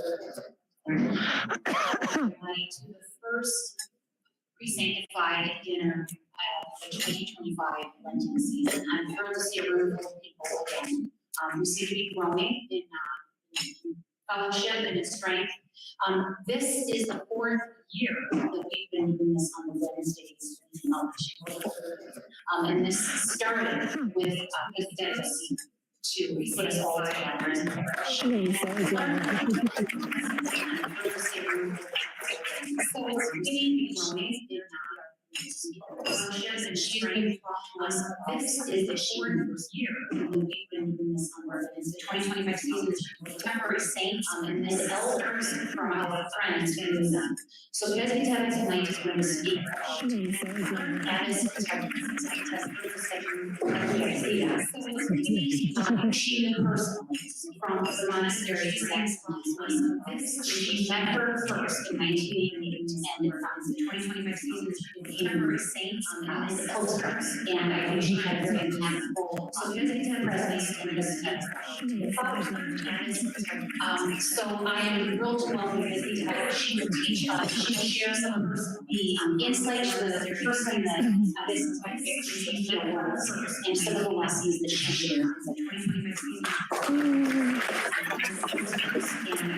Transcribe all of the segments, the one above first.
To the first pre-sanctified dinner of the 2025 Lenten season. I'm thrilled to see a room full of people again. We seem to be growing in fellowship and in strength. This is the fourth year that we've been doing this on the Wednesdays in fellowship. And this started with dedicacy to put us all together as a parish. So it's really growing in fellowship and strength. This is the fourth year that we've been doing this on the 2025 season is temporary saints and then elders from our friends doing them. So Presvytera tonight is going to speak. That is she personally from the monastery Saxonburg. She met her first in 1988 and the 2025 season became temporary saints and posters. And I think she had a very impactful. So Presvytera so I am thrilled to welcome Presvytera. She will teach us. She will share some of the insights. The first thing that this is my favorite was, and some of the lessons that she shared in the 2025 season.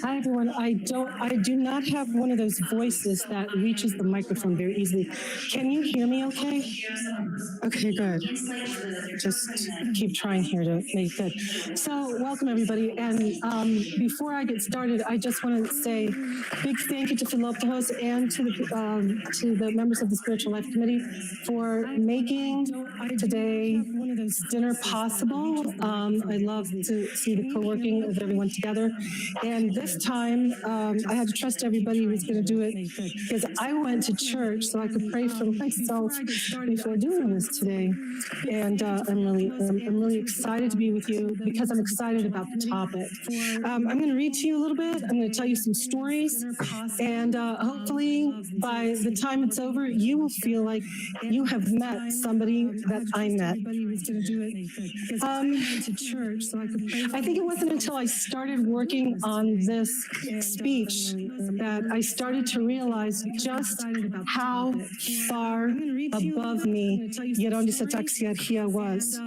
Hi everyone. I do not have one of those voices that reaches the microphone very easily. Can you hear me okay? Okay, good. Just keep trying here to make it good. So welcome everybody. And before I get started, I just want to say big thank you to Philoptohos and to the members of the Spiritual Life Committee for making today dinner possible. I love to see the co-working of everyone together. And this time, I had to trust everybody who was going to do it because I went to church so I could pray for myself before doing this today. And I'm really excited to be with you because I'm excited about the topic. I'm going to read to you a little bit. I'm going to tell you some stories. And hopefully by the time it's over, you will feel like you have met somebody that I met. I think it wasn't until I started working on this speech that I started to realize just how far above me Gherontissa Taxiarhia was.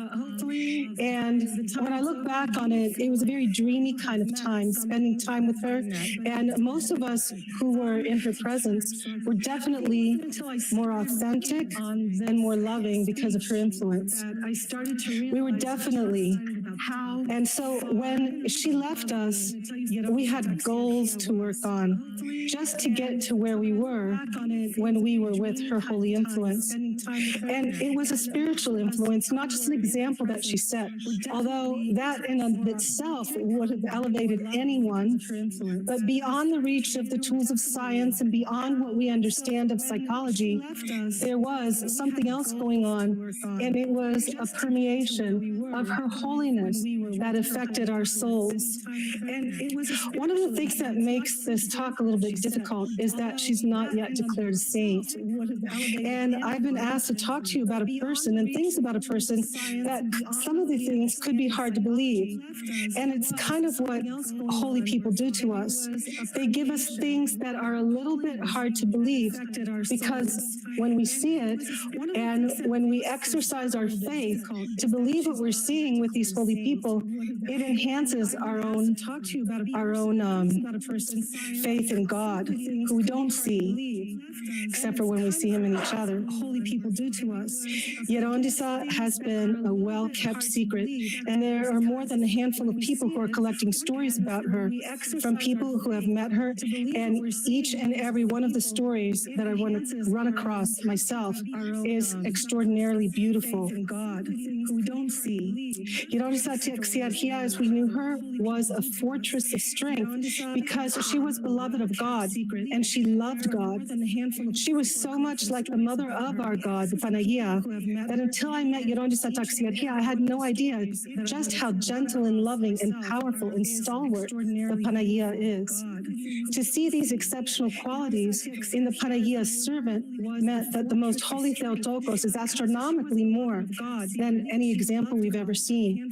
And when I look back on it, it was a very dreamy kind of time, spending time with her. And most of us who were in her presence were definitely more authentic and more loving because of her influence. We were definitely. And so when she left us, we had goals to work on just to get to where we were when we were with her holy influence. And it was a spiritual influence, not just an example that she set, although that in of itself would have elevated anyone, but beyond the reach of the tools of science and beyond what we understand of psychology, there was something else going on, and it was a permeation of her holiness that affected our souls. And one of the things that makes this talk a little bit difficult is that she's not yet declared a saint. And I've been asked to talk to you about a person and things about a person that some of the things could be hard to believe. And it's kind of what holy people do to us. They give us things that are a little bit hard to believe because when we see it and when we exercise our faith to believe what we're seeing with these holy people, it enhances our own faith in God, who we don't see, except for when we see him in each other. Holy people do to us. Gherontissa has been a well-kept secret, and there are more than a handful of people who are collecting stories about her from people who have met her, and each and every one of the stories that I want to run across myself is extraordinarily beautiful. God, who we don't see. Gherontissa Taxiarhia, as we knew her, was a fortress of strength because she was beloved of God and she loved God. She was so much like the mother of our God, the Panagia, that until I met Gherontissa Taxiarhia, I had no idea just how gentle and loving and powerful and stalwart the Panagia is. To see these exceptional qualities in the Panagia's servant meant that the Most Holy Theotokos is astronomically more than any example we've ever seen.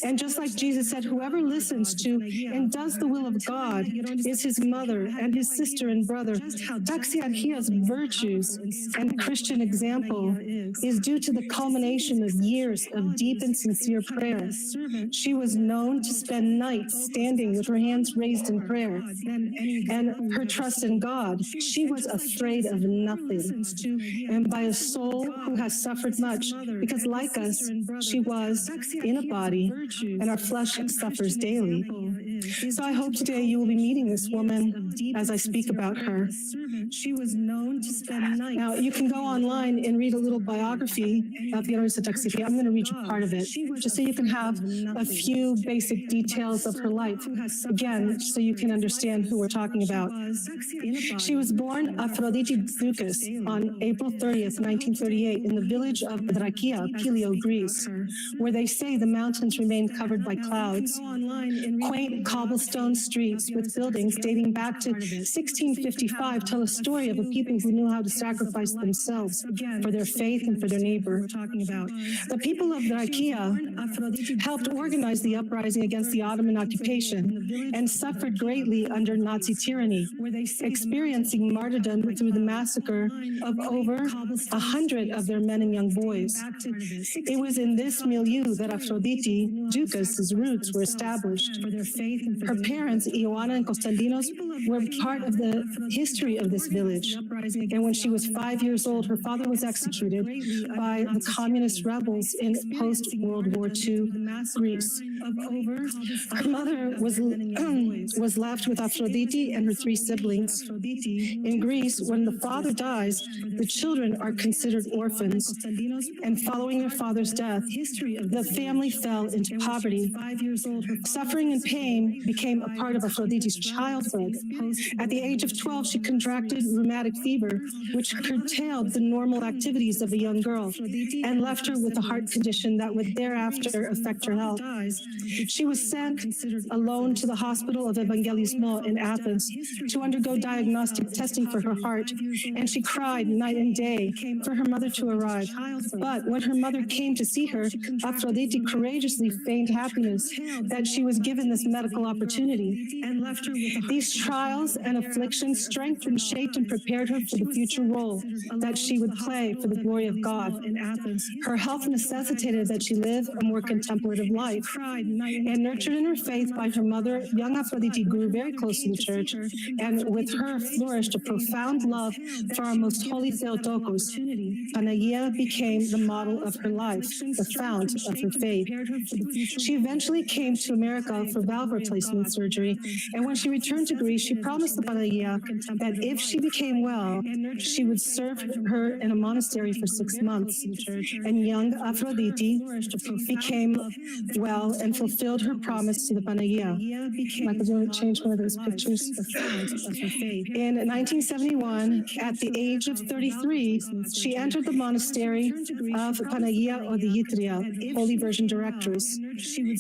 And just like Jesus said, whoever listens to and does the will of God is his mother and his sister and brother. Taxiarhia's virtues and Christian example is due to the culmination of years of deep and sincere prayer. She was known to spend nights standing with her hands raised in prayer, and her trust in God. She was afraid of nothing, and by a soul who has suffered much, because like us, she was in a body, and our flesh suffers daily. So I hope today you will be meeting this woman as I speak about her. She was known to spend nights. Now, you can go online and read a little biography of Gherontissa Taxiarhia. I'm going to read you part of it, just so you can have a few basic details of her life. Again, so you can understand who we're talking about. She was born Aphrodite Dukas on April 30th, 1938, in the village of Drakia, Pilio, Greece, where they say the mountains remain covered by clouds. Quaint cobblestone streets with buildings dating back to 1655 tell a story of a people who knew how to sacrifice themselves for their faith and for their neighbor. The people of Drakia helped organize the uprising against the Ottoman occupation and suffered greatly under Nazi tyranny, experiencing martyrdom through the massacre of over 100 of their men and young boys. It was in this milieu that Aphrodite Dukas' roots were established. Her parents, Ioana and Konstantinos, were part of the history of this village. And when she was 5 years old, her father was executed by the communist rebels in post-World War II Greece. Her mother was left with Aphrodite and her 3 siblings. In Greece, when the father dies, the children are considered orphans. And following their father's death, the family fell into poverty. Suffering and pain became a part of Aphrodite's childhood. At the age of 12, she contracted rheumatic fever, which curtailed the normal activities of a young girl and left her with a heart condition that would thereafter affect her health. She was sent alone to the hospital of Evangelismo in Athens to undergo diagnostic testing for her heart, and she cried night and day for her mother to arrive. But when her mother came to see her, Aphrodite courageously feigned happiness that she was given this medical opportunity. These trials and afflictions strengthened, shaped, and prepared her for the future role that she would play for the glory of God. Her health necessitated that she live a more contemplative life. And nurtured in her faith by her mother, young Aphrodite grew very close to the church, and with her flourished a profound love for our Most Holy Theotokos. Panagia became the model of her life, the fount of her faith. She eventually came to America for valve replacement surgery, and when she returned to Greece, she promised the Panagia that if she became well, she would serve her in a monastery for 6 months. And young Aphrodite became well and fulfilled her promise to the Panagia. Michael, do you want to change one of those pictures? In 1971, at the age of 33, she entered the monastery of Panagia Odiitria, Holy Virgin Directress,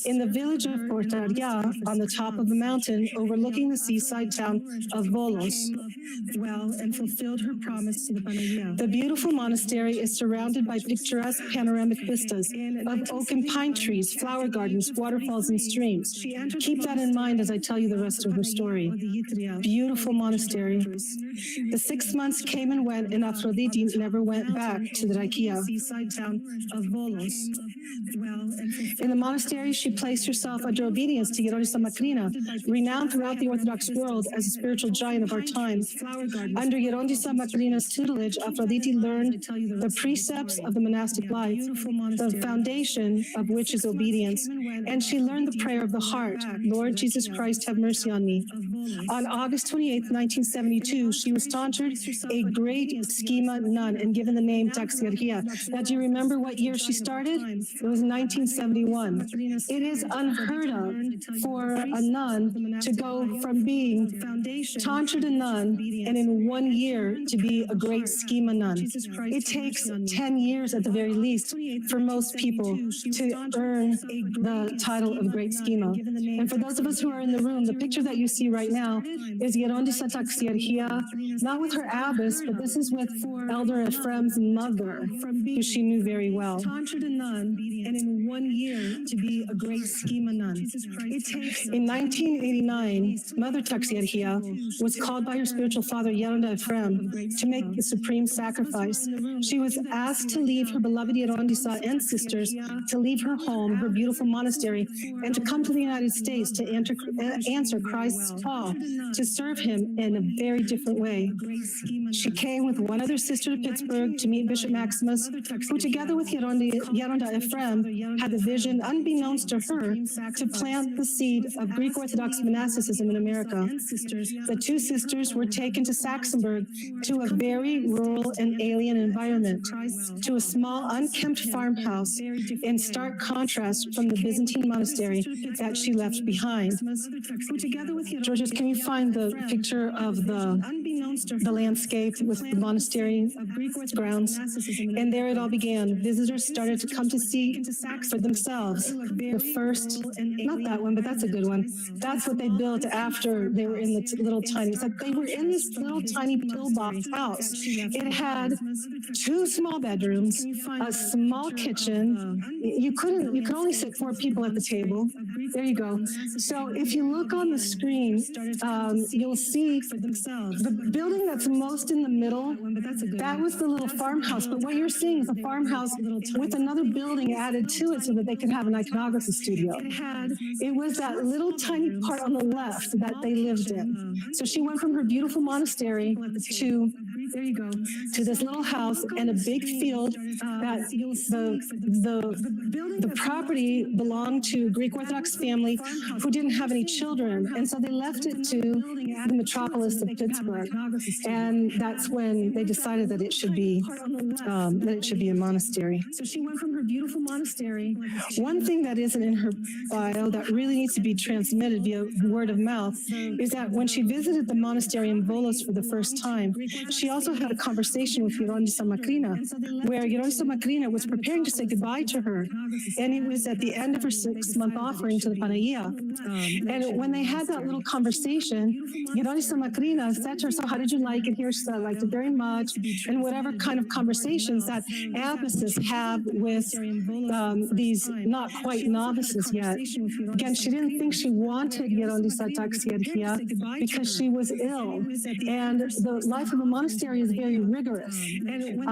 in the village of Presvytera on the top of a mountain overlooking the seaside town of Volos. And fulfilled her promise to the Panagia. The beautiful monastery is surrounded by picturesque panoramic vistas of oak and pine trees, flower gardens, waterfalls, and streams. Keep that in mind as I tell you the rest of her story. Beautiful monastery. The 6 months came and went, and Aphrodite never went back to the Drakia. In the monastery, she placed herself under obedience to Gherontissa Katerina, renowned throughout the Orthodox world as a spiritual giant of our time. Under Gherontissa Katerina's tutelage, Aphrodite learned the precepts of the monastic life, the foundation of which is obedience, and she learned the prayer of the heart, Lord Jesus Christ, have mercy on me. On August 28, 1972, she was tonsured a great schema nun and given the name Taxiarhia. Now, do you remember what year she started? It was 1971. It is unheard of for a nun to go from being tonsured a nun and in 1 year to be a great schema nun. It takes 10 years at the very least for most people to earn the title of great schema. And for those of us who are in the room, the picture that you see right now is Gherontissa Taxiarhia, not with her abbess, but this is with Elder Ephraim's mother, who she knew very well. Tonsured a nun, and in 1 year to be a great schema nun. In 1989, Mother Taxiarhia was called by her spiritual father, Elder Ephraim, to make the supreme sacrifice. She was asked to leave her beloved Gherontissa and sisters, to leave her home, her beautiful monastery, and to come to the United States to answer Christ's call to serve him in a very different way. She came with one other sister to Pittsburgh to meet Bishop Maximus, who together with Gheronda Ephraim had the vision, unbeknownst to her, to plant the seed of Greek Orthodox monasticism in America. The two sisters were taken to Saxonburg, to a very rural and alien environment, to a small unkempt farmhouse in stark contrast from the Byzantine monastery that she left behind. Georges, can you find the picture of the landscape with the monastery grounds? And there it all began. Visitors started to come to see for themselves the first, not that one, but that's a good one. That's what they built after they were in the little tiny, it's like they were in this little tiny pillbox house. It had 2 small bedrooms, a small kitchen. You could only sit 4 people at the table. There you go. So if you look on the screen, you'll see the building that's most in the middle, that was the little farmhouse. But what you're seeing is a farmhouse with another building added to it so that they could have an iconography studio. It was that little tiny part on the left that they lived in. So she went from her beautiful monastery to this little house and a big field that the property belonged to a Greek Orthodox family who didn't have any children. And so they left it to the metropolis of Pittsburgh. And that's when they decided that it should be a monastery. So she went from her beautiful monastery. One thing that isn't in her bio that really needs to be transmitted via word of mouth is that when she visited the monastery in Volos for the first time, she also had a conversation with Gherontissa Macrina, where Gherontissa Macrina was preparing to say goodbye to her. And it was at the end of her 6-month offering to the Panagia. And when they had that little conversation, Gherontissa Macrina said to her, so how did you like it here? She said, I liked it very much. And whatever kind of conversations that abbesses have with these not quite novices yet. Again, she didn't think she wanted Gherontissa Taxiarhia because she was ill. And the life of a monastery is very rigorous. You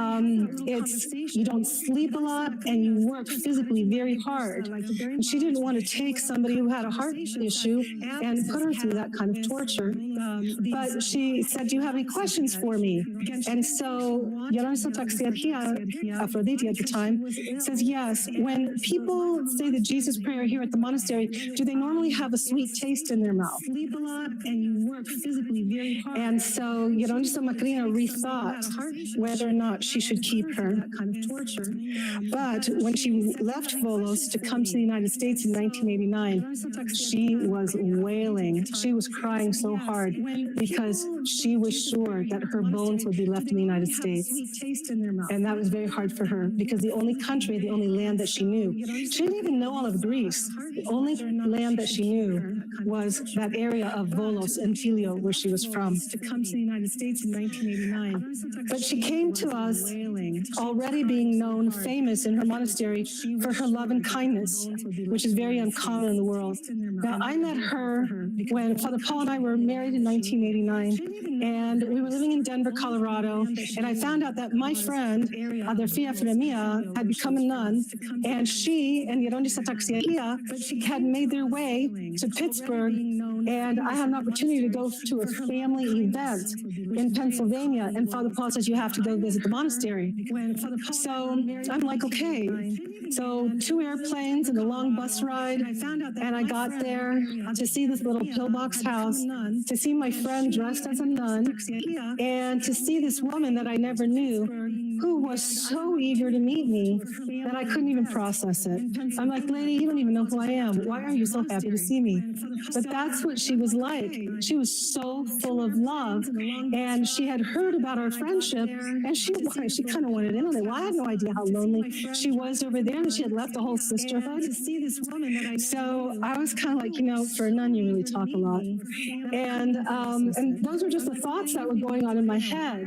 don't sleep a lot and you work physically very hard. And she didn't want to take somebody who had a heart issue and put her through that kind of torture. But she said, do you have any questions for me? And so Gherontissa Taxiarhia, Aphrodite at the time, says, yes, when people say the Jesus prayer here at the monastery, do they normally have a sweet taste in their mouth? Sleep a lot and you work physically very hard. And so Gherontissa Macrina rethought whether or not she should keep her. But when she left Volos to come to the United States in 1989, she was wailing. She was crying so hard because she was sure that her bones would be left in the United States. And that was very hard for her because the only country, the only land that she knew, she didn't even know all of Greece. The only land that she knew was that area of Volos and Filio, where she was from. To come to the United States in 1989. But she came to us already being known, famous in her monastery for her love and kindness, which is very uncommon in the world. Now, I met her when Father Paul and I were married in 1989, and we were living in Denver, Colorado, and I found out that my friend, Adelphia Fremia, had become a nun, and she and Gherontissa Taxiarhia had made their way to Pittsburgh, and I had an opportunity to go to a family event in Pennsylvania, and Father Paul says, you have to go visit the monastery. So I'm like, okay. So 2 airplanes and a long bus ride, and I got there to see this little pillbox house, to see my friend dressed as a nun, and to see this woman that I never knew, who was so eager to meet me that I couldn't even process it. I'm like, lady, you don't even know who I am. Why are you so happy to see me? But that's what she was like. She was so full of love, and she had heard about our friendship, and she kind of wanted in on it. Well, I had no idea how lonely she was over there, and she had left the whole sisterhood. So I was kind of like, for a nun, you really talk a lot. And those were just the thoughts that were going on in my head.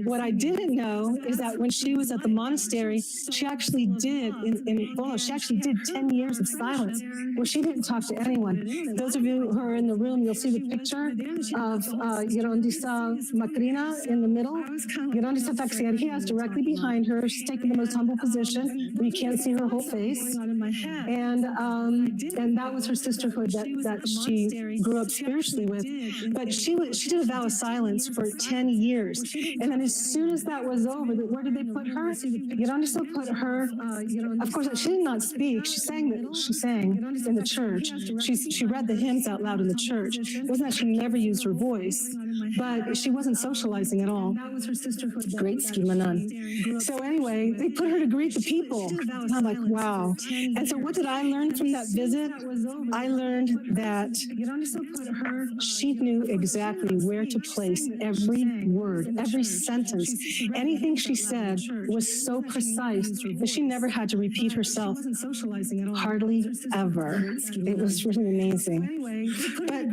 What I didn't know is that when she was at the monastery, she actually did, she actually did 10 years of silence where she didn't talk to anyone. Those of you who are in the room, you'll see the picture of Gherontissa Macrina in the middle. Gherontissa Taxiarhia is directly behind her. She's taking the most humble position where you can't see her whole face. And that was her sisterhood that she grew up spiritually with. But she did a vow of silence for 10 years. And then as soon as that was over, where did they put her? Gherontissa put her, of course, she did not speak. She sang in the church. She read the hymns out loud in the church. It wasn't that she never used her voice, but she wasn't socializing at all. Great schema nun. So anyway, they put her to greet the people. And I'm like, wow. And so what did I learn from that visit? I learned that she knew exactly where to place every word, every sentence. Anything she said was so precise that she never had to repeat herself. Hardly ever. It was really amazing. But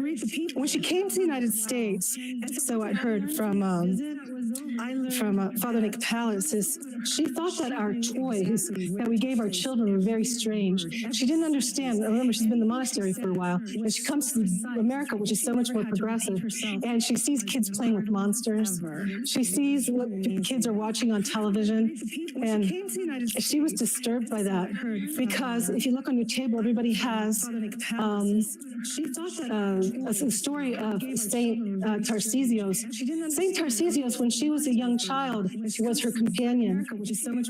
when she came to the United States, so I heard from Father Nick Pallas, she thought that our toys that we gave our children were very strange. She didn't understand. Remember, she's been in the monastery for a while, and she comes to America, which is so much more progressive, and she sees kids playing with monsters. She sees what kids are watching on television, and she was disturbed by that, because if you look on your table, everybody has a story of Saint Tarcisios. Saint Tarcisios, when she was a young child, was her companion.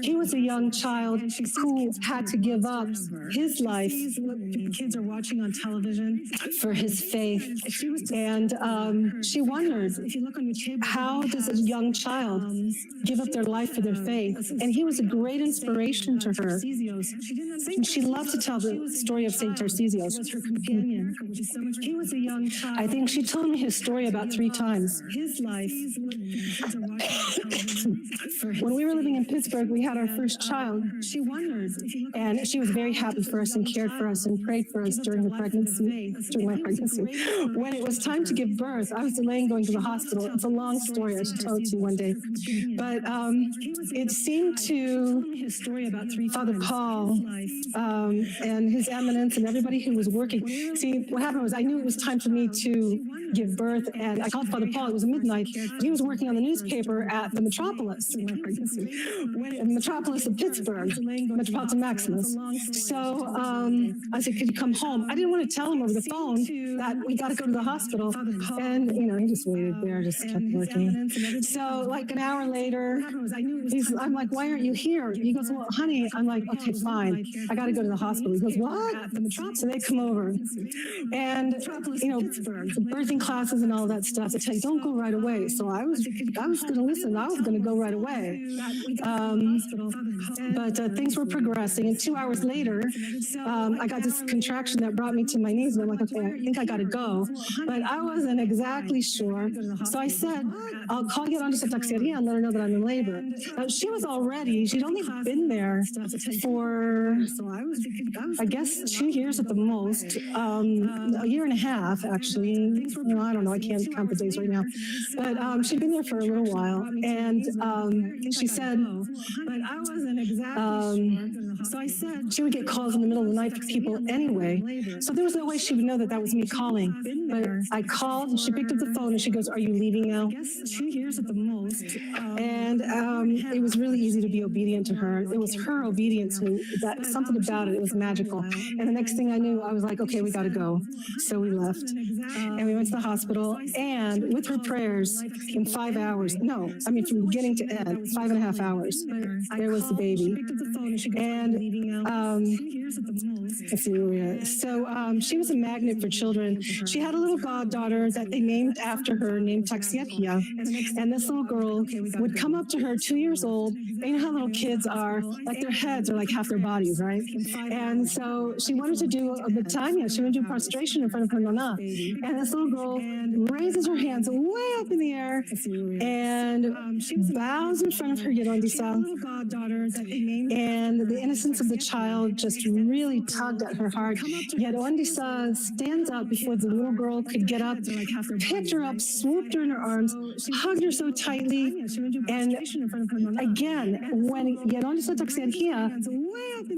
He was a young child who had to give up his life for his faith. And she wondered, how does a young child give up their life for their faith? And he was a great inspiration to her. And she loved to tell the story of Saint Tarcisios. I think she told me his story about 3 times. When we were living in Pittsburgh, we had our first child, and she was very happy for us and cared for us and prayed for us during my pregnancy. When it was time to give birth, I was delaying going to the hospital. It's a long story. I should tell it to you one day. But it seemed to Father Paul and His Eminence and everybody who was working. See, what happened was I knew it was time for me to give birth, and I called Father Paul. It was midnight. He was working on the newspaper at the Metropolis, Metropolis of Pittsburgh, Metropolitan Maximus. So I said, could you come home? I didn't want to tell him over the phone that we got to go to the hospital. And, he just waited there, just kept working. So like an hour later, I'm like, why aren't you here? He goes, well, honey, I'm like, okay, fine. I got to go to the hospital. He goes, what? So they come over. And, birthing classes and all that stuff, they tell you, don't go right away. So I was going to listen. I was going to go right away. But things were progressing. And 2 hours later, I got this contraction that brought me to my knees. And I'm like, okay, I think I got to go. But I wasn't exactly sure. So I said, I'll call Gherontissa Taxiarhia and let her know that I'm in labor. She'd only been there for, I guess, 2 years at the most, a year and a half, actually. I don't know, I can't count the days right now. But she'd been there for a little while. And she said, So I said she would get calls in the middle of the night from people anyway. So there was no way she would know that that was me calling. But I called, and she picked up the phone, and she goes, "Are you leaving now?" Yes, 2 years at the most. And it was really easy to be obedient to her. It was her obedience who, that something about it, it was magical. And the next thing I knew, I was like, okay, we got to go. So we left, and we went to the hospital, and with her prayers, in 5 hours, no, I mean, from beginning to end, 5.5 hours, there was the baby. And let's see where we are. So she was a magnet for children. She had a little goddaughter that they named after her, named Taxiarhia. And this little girl would come up to her, 2 years old. You know how little kids are, like their heads are like half their bodies, right? And so she wanted to do a Betania. She wanted to do prostration in front of her nana. And this little girl raises her hands way up in the air and bows in front of her Gherontissa. And the innocence of the child just really tugged at her heart. Gherontissa stands up before the little girl could get up, picked her up, swooped her in her arms, hugged her so tightly. And again, when Gherontissa Taxiarhia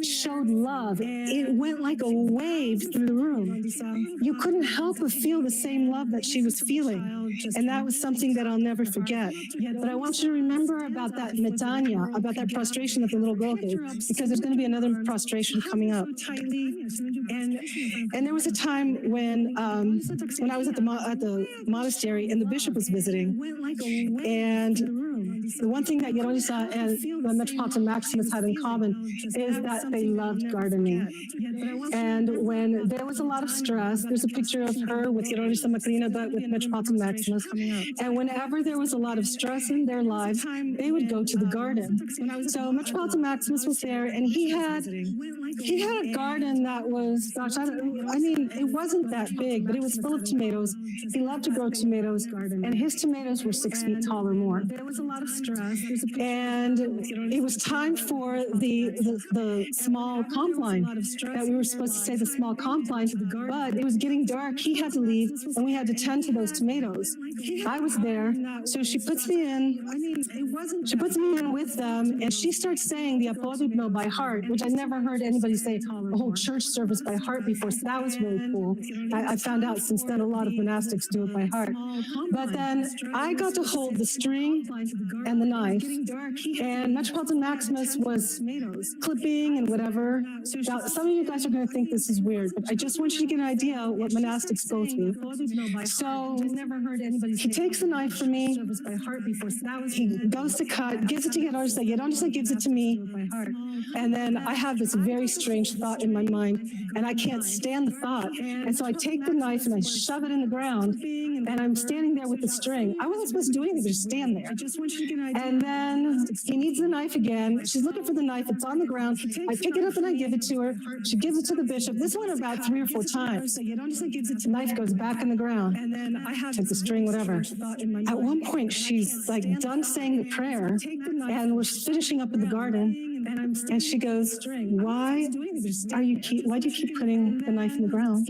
showed love, it went like a wave through the room. You couldn't help but feel the same love that she was feeling. And that was something that I'll never forget. But I want you to remember about that metania, about that prostration that the little girl did, because there's going to be another prostration coming up. And there was a time when I was at the monastery and the bishop was visiting, and the one thing that Gherontissa and the Metropolitan Maximus had in common is that they loved gardening. And when there was a lot of stress, there's a picture of her with Presvytera Katerina with Metropolitan Maximus. And whenever there was a lot of stress in their lives, they would go to the garden. So Metropolitan Maximus was there, and he had a garden that was, gosh, I mean, it wasn't that big, but it was full of tomatoes. He loved to grow tomatoes, and his tomatoes were 6 feet tall or more. There was a lot of stress, and it was time for the small compline that we were supposed to say the small compline, but it was getting dark. He had to leave, and we had to tend to those tomatoes. I was there, so she puts me in. She puts me in with them, and she starts saying the Apodibno by heart, which I never heard anybody say a whole church service by heart before, so that was really cool. I found out since then a lot of monastics do it by heart. But then I got to hold the string and the knife, and Metropolitan Maximus was clipping and whatever. Now, some of you guys are going to think this is weird, but I just want you to get an idea what monastics go through. So he takes the knife from me, he goes to cut, gives it to Gherontissa, Gherontissa gives it to me, and then I have this very strange thought in my mind, and I can't stand the thought. And so I take the knife and I shove it in the ground, and I'm standing there with the string. I wasn't supposed to do anything, but just stand there. And then he needs the knife again. She's looking for the knife. It's on the ground. I pick it up and I give it to her. She gives it to the bishop. This went about 3 or 4 times. The knife goes back in the ground. Take the string, whatever. At one point, she's like done saying the prayer, and we're finishing up in the garden. And she goes, why do you keep putting the knife in the ground?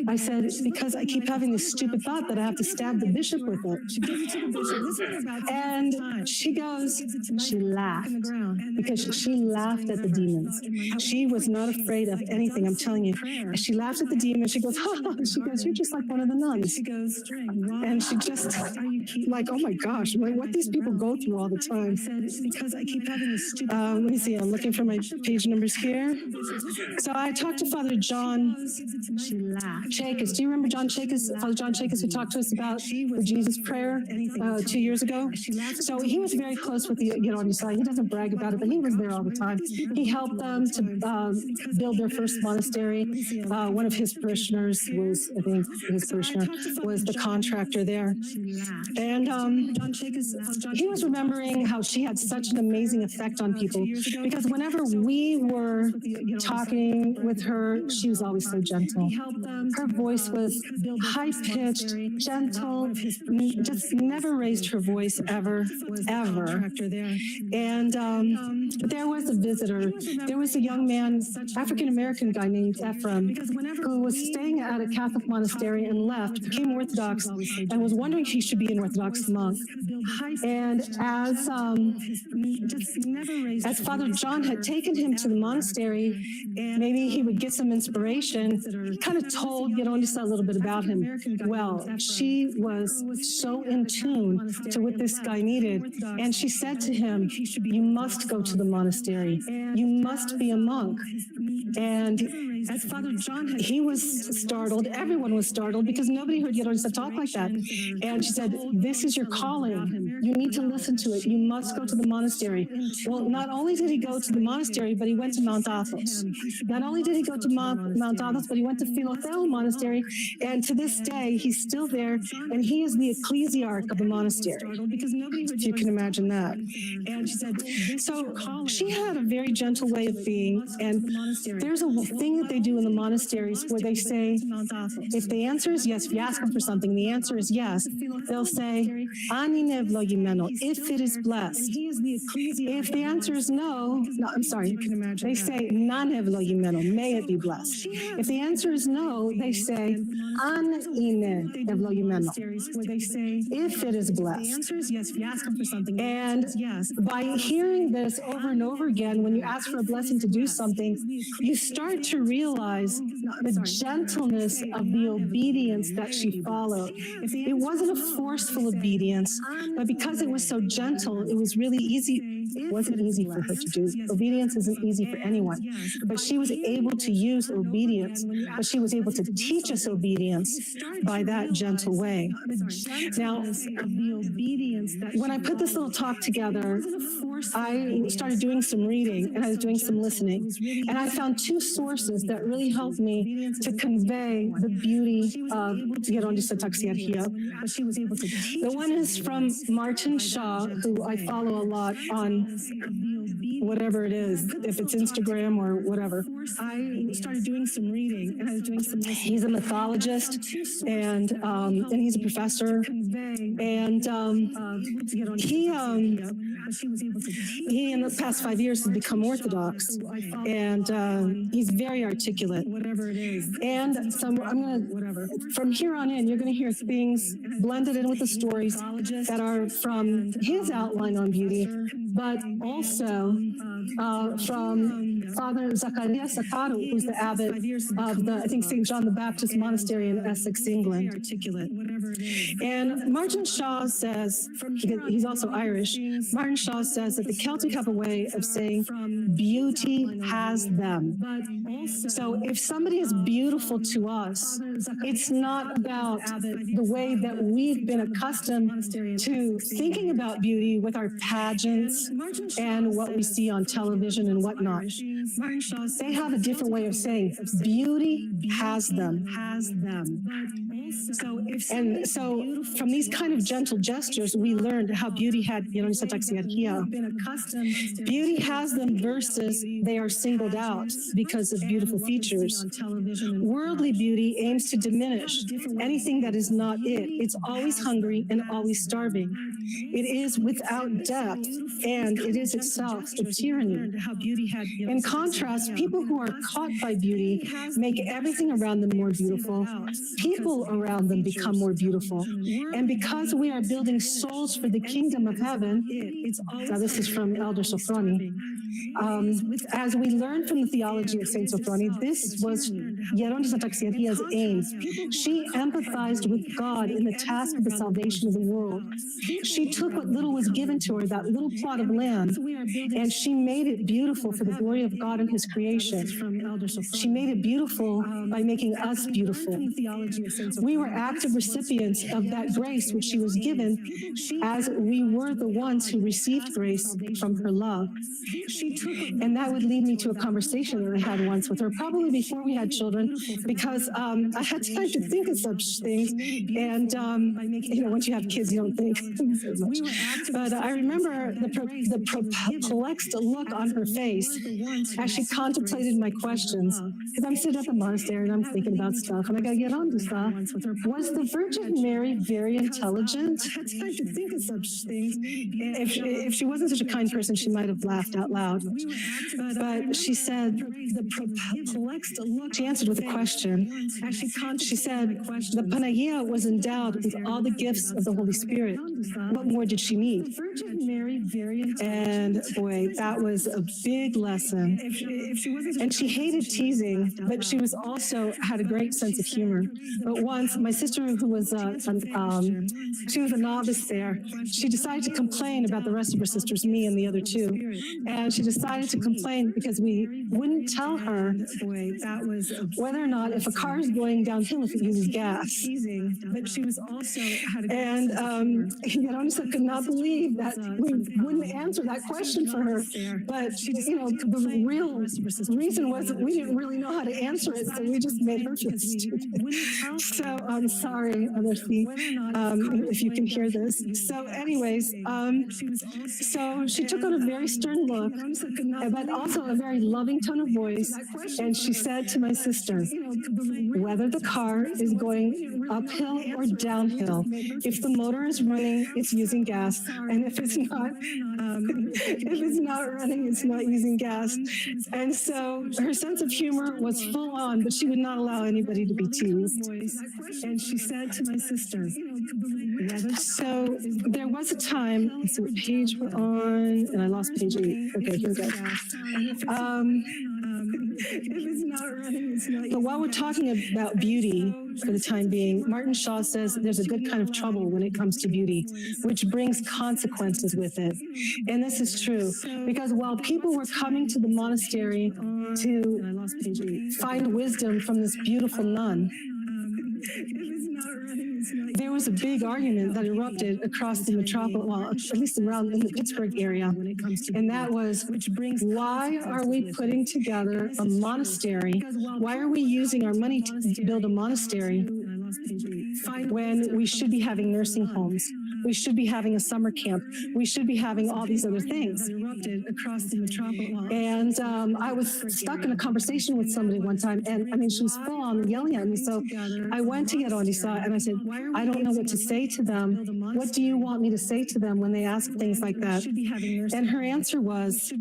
I said, because I keep having this stupid thought that I have to stab the bishop with it. And she goes, she laughed, because she laughed at the demons. She was not afraid of anything, I'm telling you. And she laughed at the demon. She goes, she goes, you're just like one of the nuns. And she just, like, oh my gosh, what these people go through all the time. Let me see, I'm looking for my page numbers here. So I talked to Father John Chakis. Do you remember John Chakis, Father John Chakis, who talked to us about the Jesus prayer 2 years ago? So he was very close with the Gherontissa. He doesn't brag about it, but he was there all the time. He helped them to build their first monastery. One of his parishioners was, I think his parishioner was the contractor there. And he was remembering how she had such an amazing effect on people, because whenever we were talking with her, she was always so gentle. Her voice was high-pitched, gentle, just never raised her voice ever. And there was a visitor. There was a young man, African-American guy named Ephraim, who was staying at a Catholic monastery and left, became Orthodox, and was wondering if he should be an Orthodox monk. And as Father John John had taken him to the monastery, maybe he would get some inspiration. He kind of told Gherontissa a little bit about him. Well, she was so in tune to what this guy needed. And she said to him, you must go to the monastery. You must be a monk. And as Father John, he was startled. Everyone was startled because nobody heard Gherontissa talk like that. And she said, this is your calling. You need to listen to it. You must go to the monastery. Well, not only did he go to the monastery, but he went to Mount Athos. Not only did he go to Mount Athos, but he went to Philotheo Monastery. And to this day, he's still there. And he is the ecclesiarch of the monastery, if you can imagine that. So she had a very gentle way of being. And there's a thing that they do in the monasteries where they say, if the answer is yes, if you ask them for something, the answer is yes, they'll say, Ani nevlogimeno, if it is blessed. If the answer is no, I'm sorry, they say, na nevlogimeno, may it be blessed. If the answer is no, they say, an ine nevlogimeno, if it is blessed. And by hearing this over and over again, when you ask for a blessing to do something, you start to realize the gentleness of the obedience that she followed. It wasn't a forceful obedience, but because it was so gentle, it was really easy. It wasn't easy for her to do. Obedience isn't easy for anyone, but she was able to use obedience, but she was able to teach us obedience by that gentle way. Now, when I put this little talk together, I started doing some reading and I was doing some listening, and I found two sources that really helped me to convey the beauty of Gherontissa Taxiarhia. The one is from Martin Shaw, who I follow a lot on whatever it is, if it's Instagram or whatever. I started doing some reading and I was doing some listening. He's a mythologist and he's a professor, and he in the past 5 years has become Orthodox, and he's very articulate. And so I'm gonna, from here on in, you're gonna hear things blended in with the stories that are from his outline on beauty, but also from Father Zacharias Sakaru, who's the abbot of the, I think, St. John the Baptist Monastery in Essex, England. And Martin Shaw says, he's also Irish, Martin Shaw says that the Celtic have a way of saying beauty has them. So if somebody is beautiful to us, it's not about the way that we've been accustomed to thinking about beauty with our pageants and what we see on television and whatnot. They have a different way of saying beauty has them. And so from these kind of gentle gestures, we learned how beauty had Gherontissa Taxiarhia. Beauty has them versus they are singled out because of beautiful features. Worldly beauty aims to diminish anything that is not it. It's always hungry and always starving. It is without depth, and it is itself a tyranny. In contrast, people who are caught by beauty make everything around them more beautiful. People around them become more beautiful. And because we are building souls for the kingdom of heaven, now this is from Elder Sophroni, as we learn from the theology of Saint Sophroni, this was Gherontissa Taxiarhia's aim. She empathized with God in the task of the salvation of the world. She took what little was given to her, that little plot of land, and she made it beautiful for the glory of God and his creation. She made it beautiful by making us beautiful. We were active recipients of that grace which she was given, as we were the ones who received grace from her love. And that would lead me to a conversation that I had once with her, probably before we had children, because I had time to think of such things. And, once you have kids, you don't think so much. But I remember the perplexed look on her face as she contemplated my questions. Because I'm sitting at the monastery and I'm thinking about stuff, and I got to get on to stuff. Was the Virgin Mary very intelligent? I had time to think of such things. If she wasn't such a kind person, she might have laughed out loud. But she said, she answered with a question. She said, the Panagia was endowed with all the gifts of the Holy Spirit. What more did she need? And boy, that was a big lesson. And she hated teasing, but she was also had a great sense of humor. But once my sister, who was she was a novice there, she decided to complain about the rest of her sisters, me and the other two. And she decided to complain because we wouldn't tell her whether or not if a car is going downhill if it uses gas. But she was also and Gherontissa could not believe that we wouldn't answer that question for her. But the real reason was that we didn't really know how to answer it, so we just made her feel stupid. So I'm sorry, Adarthi, if you can hear this. So anyways, so she took on a very stern look, but also a very loving tone of voice, and she said to my sister, whether the car is going uphill or downhill, if the motor is running, it's using gas, and if it's not running, it's not using gas. And so her sense of humor was full on, but she would not allow anybody to be teased. And she said to my sister, so there was a time, let's see what page we're on, and I lost page 8. Okay, here we go. But while we're talking about beauty for the time being, Martin Shaw says there's a good kind of trouble when it comes to beauty, which brings consequences with it. And this is true, because while people were coming to the monastery to find wisdom from this beautiful nun, there was a big argument that erupted across the metropolis, well, at least around in the Pittsburgh area, and that was, why are we putting together a monastery? Why are we using our money to build a monastery when we should be having nursing homes? We should be having a summer camp. We should be having all these other things. And I was stuck in a conversation with somebody one time, and I mean, she was full on yelling at me. So I went to Gherontissa and I said, I don't know what to say to them. What do you want me to say to them when they ask things like that? And her answer was,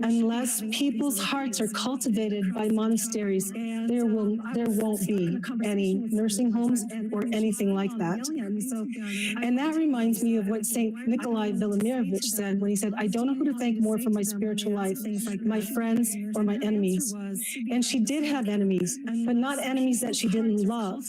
unless people's hearts are cultivated by monasteries, there won't be any nursing homes or anything like that. And that reminds me of what St. Nikolai Velimirovich said when he said, I don't know who to thank more for my spiritual life, my friends or my enemies. And she did have enemies, but not enemies that she didn't love.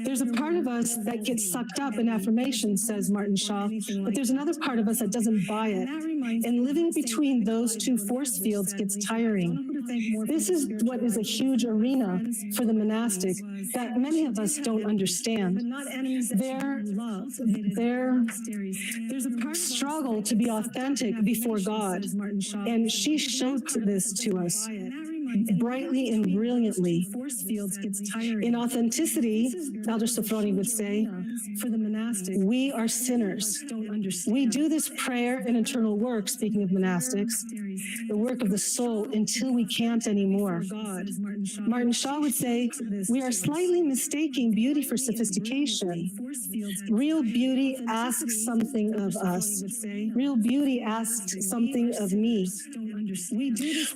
There's a part of us that gets sucked up in affirmation, says Martin Shaw, but there's another part of us that doesn't buy it. And living between those two force fields gets tiring. This is what is a huge arena for the monastic that many of us don't understand. Their struggle to be authentic before God. And she showed this to us brightly and brilliantly. In authenticity, Elder Sophroni would say, we are sinners. We do this prayer and internal work, speaking of monastics, the work of the soul until we can't anymore. Martin Shaw would say, we are slightly mistaking beauty for sophistication. Real beauty asks something of us. Real beauty asks something of me.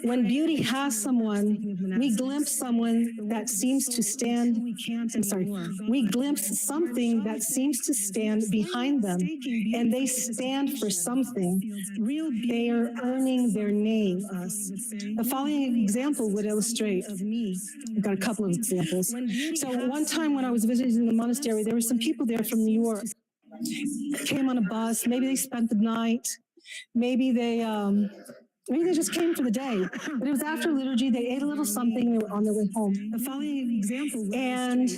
When beauty has someone, we glimpse someone that seems to stand, we glimpse something that seems to stand behind them, and they stand for something. They are earning their name. The following example would illustrate. I've got a couple of examples. So one time when I was visiting the monastery, there were some people there from New York. Came on a bus, maybe they spent the night, maybe they just came for the day, but it was after liturgy. They ate a little something. They were on their way home. And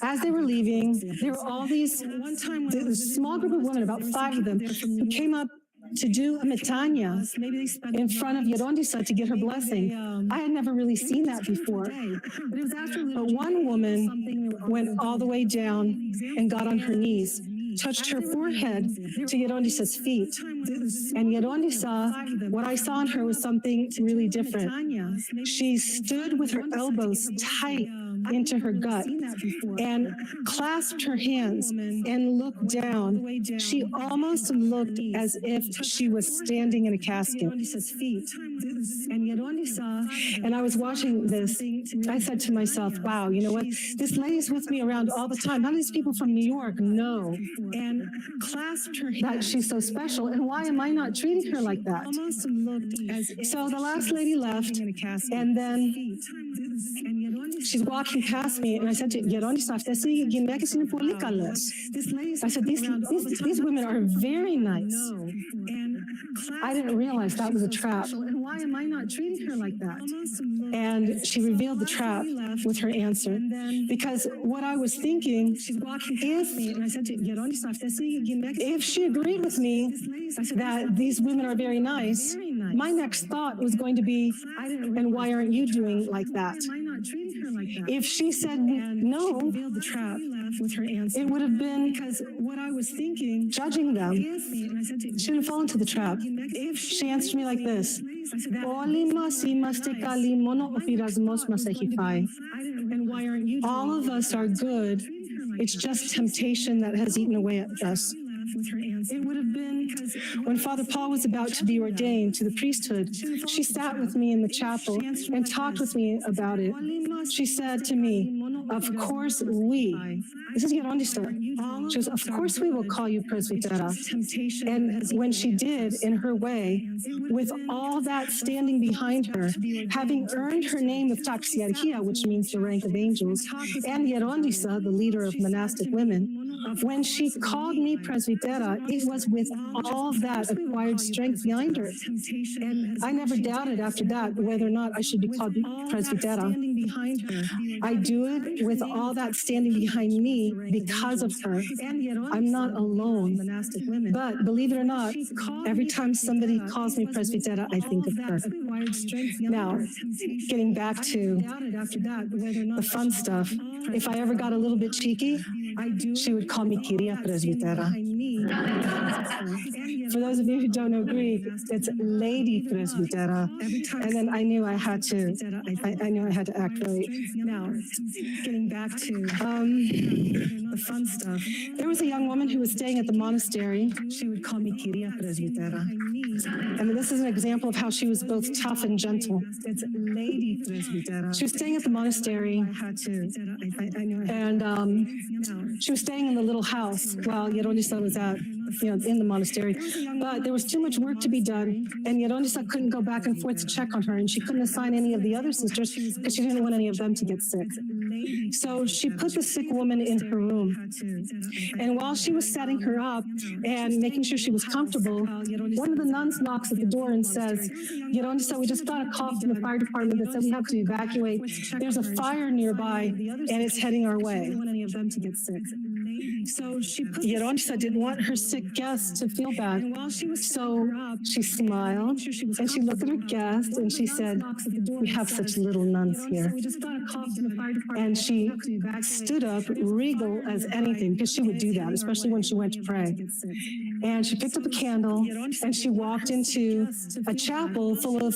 as they were leaving, there were all these, a small group of women, about 5 of them, who came up to do a metania in front of Gherontissa to get her blessing. I had never really seen that before. But one woman went all the way down and got on her knees, touched her forehead to Gherontissa's feet. And Gherontissa, what I saw in her was something really different. She stood with her elbows tight into her gut and clasped her hands and looked down. She almost looked as if she was standing in a casket. And I was watching this. I said to myself, wow, you know what? This lady's with me around all the time. How do these people from New York know that she's so special? And why am I not treating her like that? So the last lady left, and then she's walking past me, and I said to Gherontissa, I said, these women are very nice. I didn't realize that was a trap. And why am I not treating her like that? And she revealed the trap with her answer. Because what I was thinking, if she agreed with me that these women are very nice, my next thought was going to be, and why aren't you doing like that? If she said no, it would have been because what I was thinking, judging them. She didn't fall into the trap. She answered me like this. All of us are good. It's just temptation that has eaten away at us. It would have been when Father Paul was about to be ordained to the priesthood. She sat with me in the chapel and talked with me about it. She said to me, of course this is Gherontissa. She goes, of course we will call you Presvytera. And when she did, in her way, with all that standing behind her, having earned her name with Taxiarhia, which means the rank of angels, and Gherontissa, the leader of monastic women, when she called me Presvytera, it was with all that acquired strength behind her. I never doubted after that whether or not I should be called Presvytera. I do it with all that standing behind me because of her. I'm not alone. But believe it or not, every time somebody calls me Presvytera, I think of her. Now, getting back to the fun stuff, if I ever got a little bit cheeky, she would call me Kyria Presvytera. For those of you who don't know Greek, it's Lady Presvytera. And then I knew I had to act right. Now, getting back to the fun stuff. There was a young woman who was staying at the monastery. She would call me Kyria Presvytera. And this is an example of how she was both tough and gentle. It's Lady Presvytera. She was staying at the monastery, and she was staying in the little house while Gherontissa was in the monastery. But there was too much work to be done, and Gherontissa couldn't go back and forth to check on her, and she couldn't assign any of the other sisters because she didn't want any of them to get sick. So she put the sick woman in her room. And while she was setting her up and making sure she was comfortable, one of the nuns knocks at the door and says, Gherontissa, we just got a call from the fire department that said we have to evacuate. There's a fire nearby, and it's heading our way. So Gherontissa didn't want her sick guests to feel bad. So she smiled, and she looked at her guest, and she said, we have such little nuns here. And she stood up, regal as anything, because she would do that, especially when she went to pray. And she picked up a candle, and she walked into a chapel full of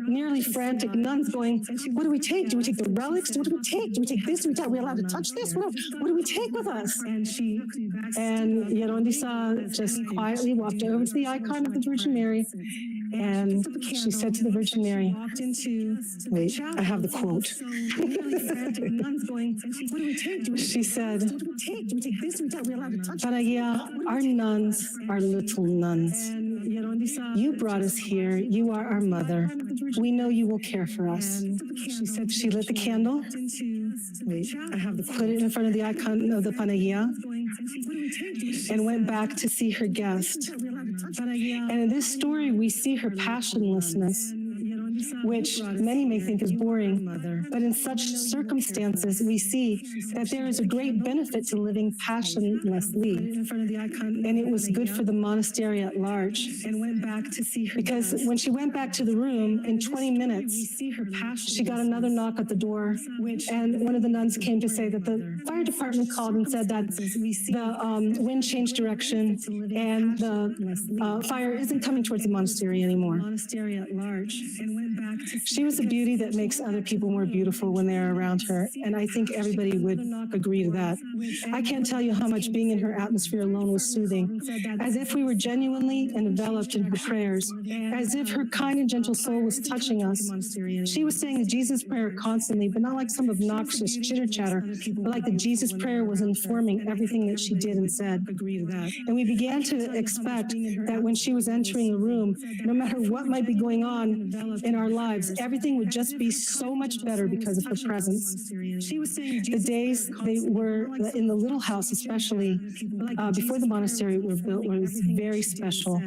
nearly frantic nuns going, what do we take? Do we take the relics? What do we take? Do we take this? Are we allowed to touch this? What do we take with us? And Gherontissa just quietly walked over to the icon of the Virgin Mary, and she said to the Virgin Mary, wait, I have the quote. She said, Paragia, our nuns are little nuns. You brought us here. You are our mother. We know you will care for us. She lit the candle, put it in front of the icon of the Panagia, and went back to see her guest. And in this story, we see her passionlessness, which many may think is boring, but in such circumstances, we see that there is a great benefit to living passionlessly. And it was good for the monastery at large. Because when she went back to the room, in 20 minutes, she got another knock at the door, and one of the nuns came to say that the fire department called and said that the wind changed direction, and the fire isn't coming towards the monastery anymore. She was a beauty that makes other people more beautiful when they're around her, and I think everybody would agree to that. I can't tell you how much being in her atmosphere alone was soothing, as if we were genuinely enveloped in her prayers, as if her kind and gentle soul was touching us. She was saying the Jesus prayer constantly, but not like some obnoxious chitter-chatter, but like the Jesus prayer was informing everything that she did and said. And we began to expect that when she was entering the room, no matter what might be going on in our lives, everything would just be so much better because of her presence. The days they were in the little house, especially before the monastery were built, was very special.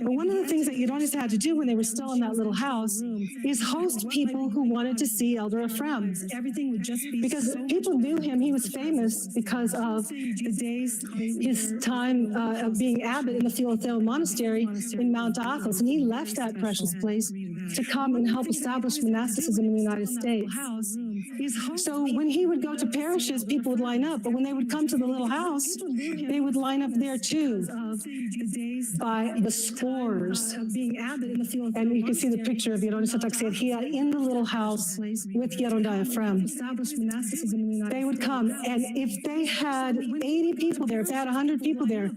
But one of the things that Gherontissa had to do when they were still in that little house is host people who wanted to see Elder Ephraim. Because people knew him, he was famous because of his time of being abbot in the Presvytera Monastery in Mount Athos, and he left that precious place to come and help establish monasticism in the United States. So when he would go to parishes, people would line up, but when they would come to the little house, they would line up there too, by the scores. And you can see the picture of Gherontissa Taxiarhia in the little house with Gherontissa Ephraim. They would come, and if they had 80 people there, if they had 100 people there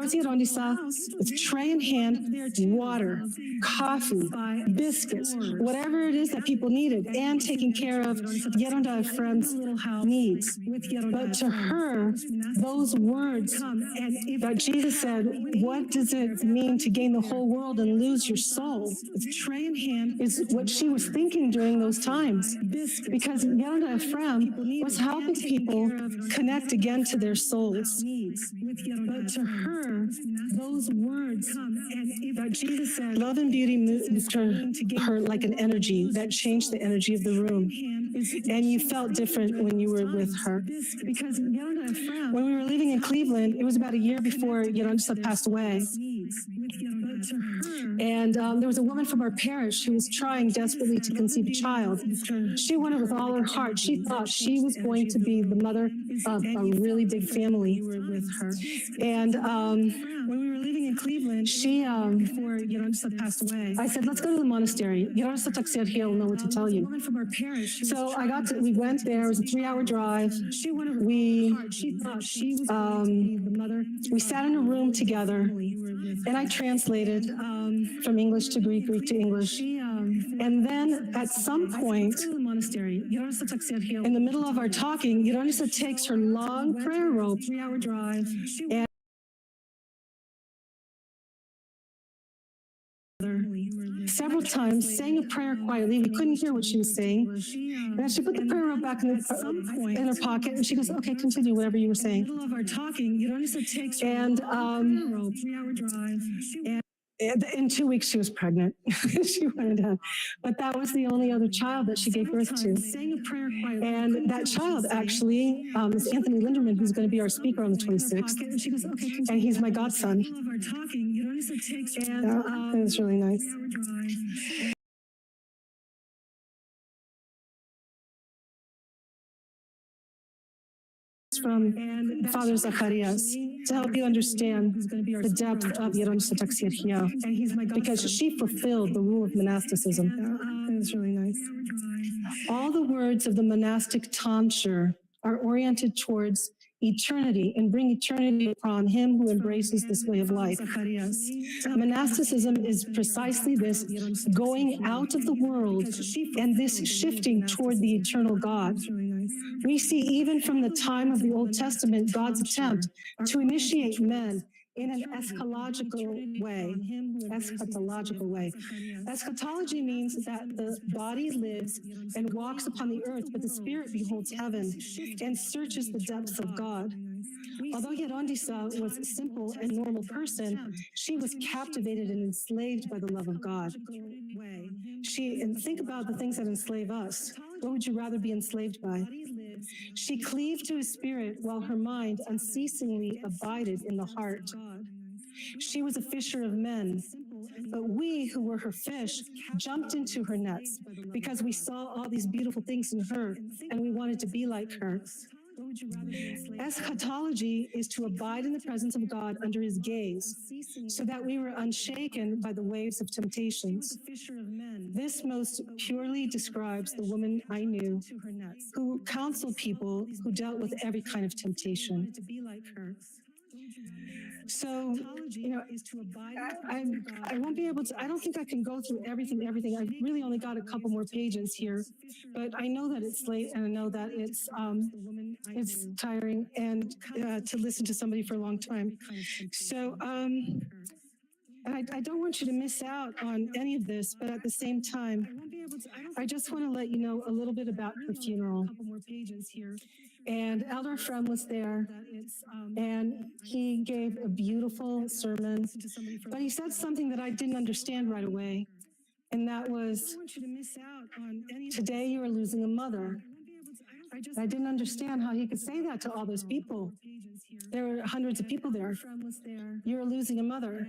was Gherontissa with tray in hand, water, coffee, biscuits, whatever it is that people needed, and taking care of Gherontissa Ephraim's needs. But to her, those words that Jesus said, what does it mean to gain the whole world and lose your soul? Is what she was thinking during those times. Because Gherontissa Ephraim was helping people connect again to their souls. But to her, those words that Jesus said, love and beauty moved her like an energy that changed the energy of the room. And you felt different when you were with her. When we were living in Cleveland, it was about a year before Gherontissa passed away. And there was a woman from our parish who was trying desperately to conceive a child. She wanted with all her heart. She thought she was going to be the mother of a really big family. And when we were living in Cleveland, before Gherontissa passed away, I said, let's go to the monastery. Gherontissa Taxiarhia will know what to tell you. So we went there. It was a 3-hour drive. We sat in a room together, and I translated from English to Greek, Greek to English. And then at some point, in the middle of our talking, Gherontissa takes her long prayer rope, 3-hour drive, and several times, saying a prayer quietly. We couldn't hear what she was saying. And then she put the prayer rope back in her pocket, and she goes, okay, continue whatever you were saying. And in 2 weeks, she was pregnant. She went down. But that was the only other child that she gave birth to. And that child actually is Anthony Linderman, who's going to be our speaker on the 26th. And he's my godson. It was really nice. From Father Zacharias to help you understand the depth of Gherontissa Taxiarhia, because she fulfilled the rule of monasticism. It was really nice. All the words of the monastic tonsure are oriented towards eternity and bring eternity upon him who embraces this way of life. Monasticism is precisely this going out of the world and this shifting toward the eternal God. We see even from the time of the Old Testament God's attempt to initiate men in an eschatological way. Eschatology means that the body lives and walks upon the earth, but the spirit beholds heaven and searches the depths of God. Although Gherontissa was a simple and normal person, she was captivated and enslaved by the love of God. And think about the things that enslave us. What would you rather be enslaved by? She cleaved to his spirit while her mind unceasingly abided in the heart. She was a fisher of men, but we who were her fish jumped into her nets because we saw all these beautiful things in her and we wanted to be like her. Eschatology is to abide in the presence of God under his gaze, so that we were unshaken by the waves of temptations. This most purely describes the woman I knew who counseled people who dealt with every kind of temptation. So, I won't be able to, I don't think I can go through everything. I really only got a couple more pages here, but I know that it's late and I know that it's tiring and to listen to somebody for a long time. So, and I don't want you to miss out on any of this, but at the same time, I just want to let you know a little bit about her funeral. And Elder Ephraim was there, and he gave a beautiful sermon, but he said something that I didn't understand right away, and that was, today you are losing a mother. I didn't understand how he could say that to all those people. There were hundreds of people there. You're losing a mother.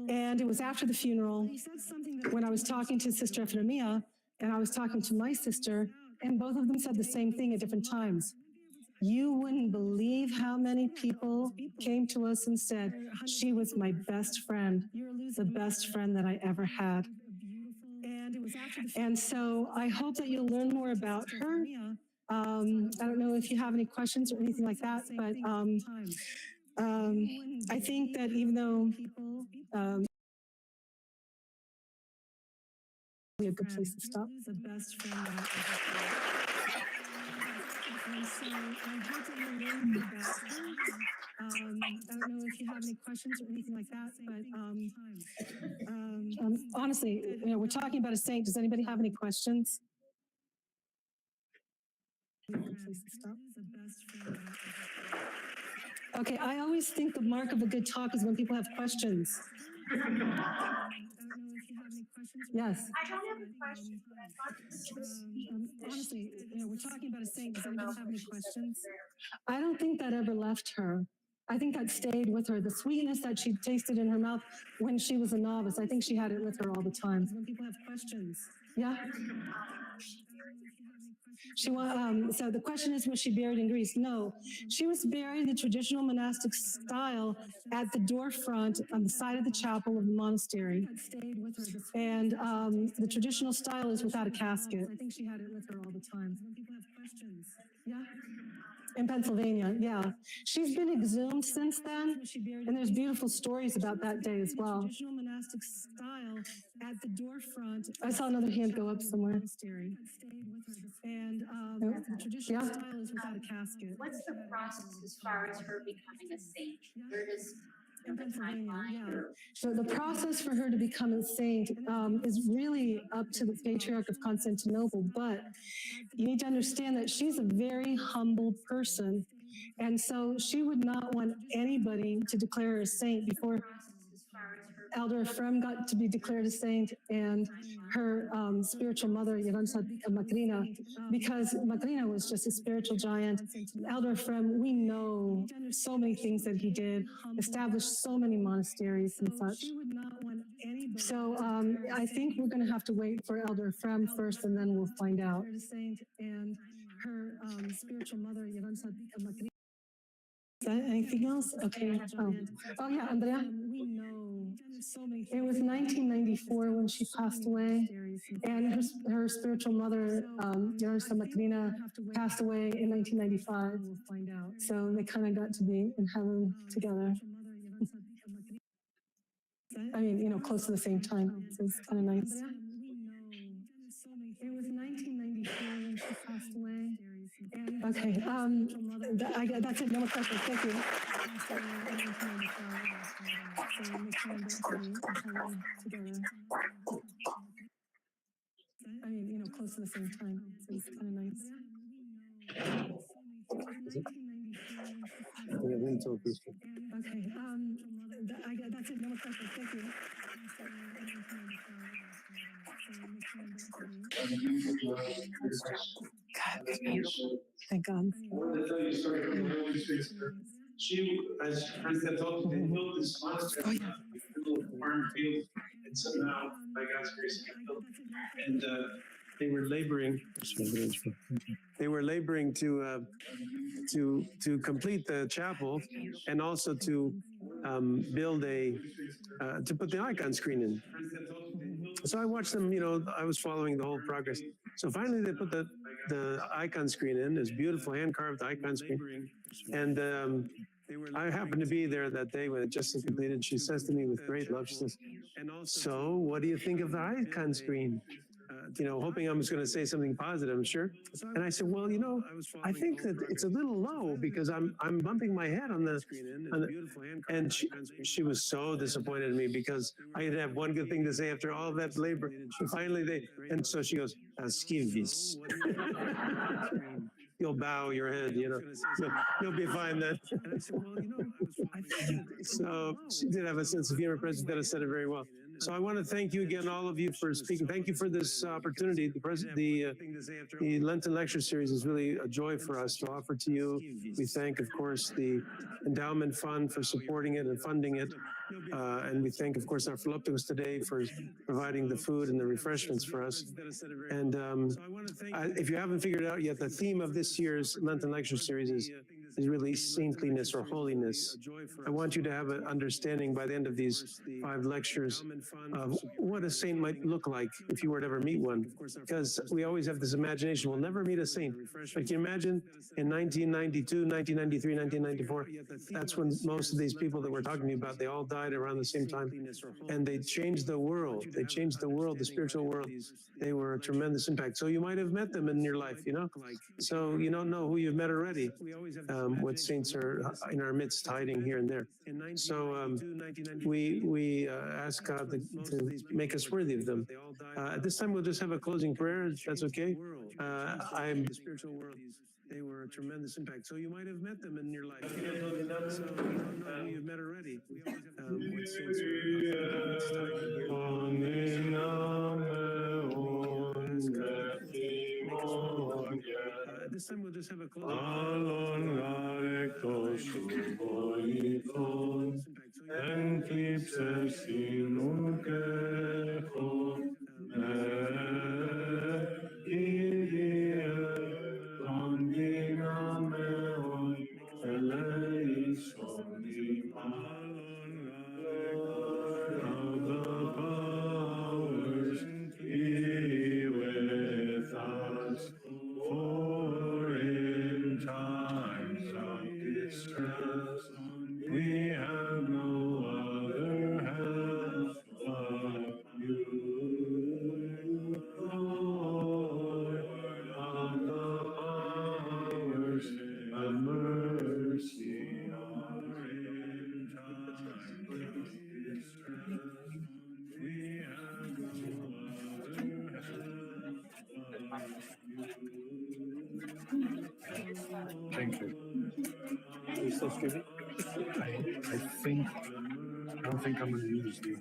And it was after the funeral when I was talking to Sister Ephraimia and I was talking to my sister, and both of them said the same thing at different times. You wouldn't believe how many people came to us and said, she was my best friend, the best friend that I ever had. And so I hope that you'll learn more about her. I don't know if you have any questions or anything like that, but I think that even though be a good place to stop. The best friend that I ever had. And so I hope that you'll learn more about her. I don't know if you have any questions or anything like that, but honestly, we're talking about a saint. Does anybody have any questions? Okay, I always think the mark of a good talk is when people have questions. Yes. I don't have a question, but I thought this was honestly, we're talking about a saint. Does anybody have any questions? I don't think that ever left her. I think that stayed with her. The sweetness that she tasted in her mouth when she was a novice, I think she had it with her all the time. When people have questions. Yeah. So the question is, was she buried in Greece? No, she was buried in the traditional monastic style at the door front on the side of the chapel of the monastery. And the traditional style is without a casket. I think she had it with her all the time. When people have questions. Yeah. In Pennsylvania, yeah. She's been exhumed since then, and there's beautiful stories about that day as well. Traditional monastic style at the door front. I saw another hand go up somewhere. And the traditional style is without a casket. What's the process as far as her becoming a saint? Where does the timeline? Yeah. So the process for her to become a saint is really up to the Patriarch of Constantinople, but you need to understand that she's a very humble person, and so she would not want anybody to declare her a saint before Elder Ephraim got to be declared a saint, and her spiritual mother, Gherontissa, because Macrina was just a spiritual giant. Elder Ephraim, we know so many things that he did, established so many monasteries and such. So I think we're going to have to wait for Elder Ephraim first, and then we'll find out. And her spiritual mother, Gherontissa. Anything else? Okay. Oh yeah, Andrea. It was 1994 when she passed away, and her spiritual mother, Gherontissa Macrina, passed away in 1995. So they kind of got to be in heaven together. I mean, close to the same time. So it's kind of nice. It was 1994 when she passed away. Okay, that's it, no more questions, thank you. I mean, close to the same time, so it's kind of nice. Okay, that's it, no more questions, thank you. God, beautiful. Thank God. I want to tell you a story from my own experience. She, as Presvytera told me, they built this monastery in the middle of the farm field, and somehow, by God's grace, it got built. And they were laboring. They were laboring to complete the chapel, and also to build to put the icon screen in. So I watched them, I was following the whole progress. So finally they put the icon screen in, this beautiful hand-carved icon screen. And I happened to be there that day when it just was completed. She says to me with great love, she says, "So what do you think of the icon screen?" Hoping I was going to say something positive, I'm sure. And I said, well, I think that it's a little low because I'm bumping my head on the and she was so disappointed in me because I didn't have one good thing to say after all that labor. And finally and so she goes, "Skivis." You'll bow your head, you'll be fine then. So she did have a sense of humor. Presvytera said it very well. So I want to thank you again, all of you, for speaking. Thank you for this opportunity. The Lenten lecture series is really a joy for us to offer to you. We thank, of course, the endowment fund for supporting it and funding it. And we thank, of course, our Philanthropist today for providing the food and the refreshments for us. And if you haven't figured it out yet, the theme of this year's Lenten lecture series is really saintliness or holiness. I want you to have an understanding by the end of these 5 lectures of what a saint might look like if you were to ever meet one. Because we always have this imagination, we'll never meet a saint. But can you imagine in 1992, 1993, 1994, that's when most of these people that we're talking about, they all died around the same time. And they changed the world. They changed the world, the spiritual world. They were a tremendous impact. So you might have met them in your life, So you don't know who you've met already. What saints are in our midst hiding here and there. So we ask God to make us worthy of them. At this time, we'll just have a closing prayer, if that's okay. I'm the spiritual world. They were a tremendous impact. So you might have met them in your life. So you don't know who you've met already. What saints are in our midst hiding here. At this time, we'll just have a closing Be with us, for in times of distress we have no other help but you, Lord of the powers, have mercy on us in times of distress. We have no other help but you. Thank you. Are you still streaming? I don't think I'm going to use the